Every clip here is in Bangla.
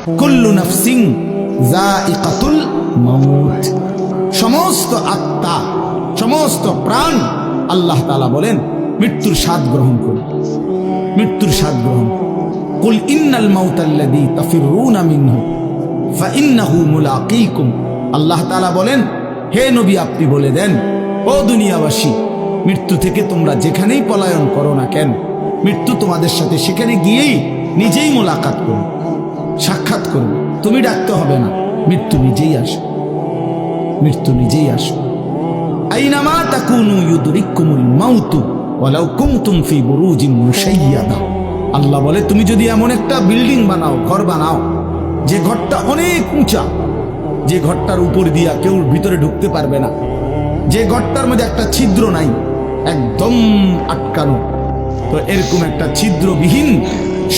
কুল্লু নাফসিন যায়িকাতুল মাউত, সমস্ত আত্মা, সমস্ত প্রাণ আল্লাহ তাআলা বলেন মৃত্যুর স্বাদ গ্রহণ করবে, মৃত্যুর স্বাদ গ্রহণ। কুল ইন্নাল মাউতাল্লাযী তাফিরুনা মিনহু ফাইন্নাহু মুলাকীকুম, আল্লাহ তাআলা বলেন হে নবী আপনি বলে দেন, ও দুনিয়াবাসী, মৃত্যু থেকে তোমরা যেখানেই পলায়ন করো না কেন, মৃত্যু তোমাদের সাথে সেখানে গিয়েই নিজেই মোলাকাত করবে, সাক্ষাৎ করবে। তুমি ডাকতে হবে না, মৃত্যু নিজেই আসে, মৃত্যু নিজেই আসে। আইনামা তাকুনু ইউদরিকুমুল মাউতু ওয়ালাউ কুনতুম ফি বুরুজিন মুশাইয়াদা, আল্লাহ বলে তুমি যদি এমন একটা বিল্ডিং বানাও, ঘর বানাও, যে ঘরটা অনেক উঁচা, যে ঘরটার উপর দিয়া কেউ ভিতরে ঢুকতে পারবে না, যে ঘরটার মধ্যে একটা ছিদ্র নাই, একদম আটকানো, তো এরকম একটা ছিদ্রবিহীন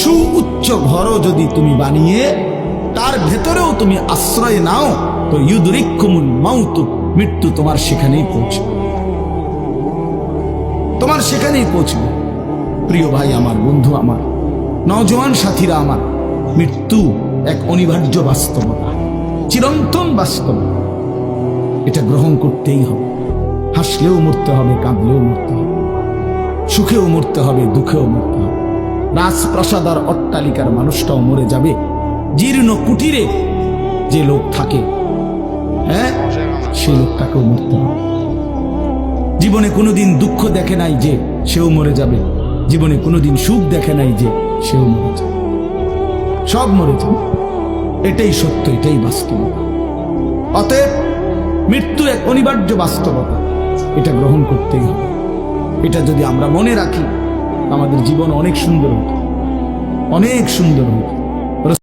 সুউচ্চ ঘরও যদি তুমি বানিয়ে তার ভেতরেও তুমি আশ্রয় নাও, তো ইউদরিকুমুল মাউতু, মৃত্যু তোমার সেখানেই পৌঁছবে, তোমার সেখানেই পৌঁছবে। প্রিয় ভাই আমার, বন্ধু আমার, নওজোয়ান সাথীরা আমার, মৃত্যু এক অনিবার্য বাস্তবতা, চিরন্তন বাস্তবতা, এটা গ্রহণ করতেই হবে। হাসলেও মরতে হবে, কাঁদলেও মরতে হবে, সুখেও মরতে হবে, দুঃখেও মরতে হবে। রাজপ্রাসাদ আর অট্টালিকার মানুষটাও মরে যাবে, জীর্ণ কুটিরে যে লোক থাকে, হ্যাঁ, সেই লোকটাকেও মরতে হবে। জীবনে কোনোদিন দুঃখ দেখে নাই যে সেও মরে যাবে, জীবনে কোনোদিন সুখ দেখে নাই যে সেও মরে যাবে, সব মরে যাবে। এটাই সত্য, এটাই বাস্তবতা। অতএব মৃত্যু এক অনিবার্য বাস্তবতা, এটা গ্রহণ করতেই হবে। এটা যদি আমরা মনে রাখি, আমাদের জীবন অনেক সুন্দর হবে, অনেক সুন্দর হবে।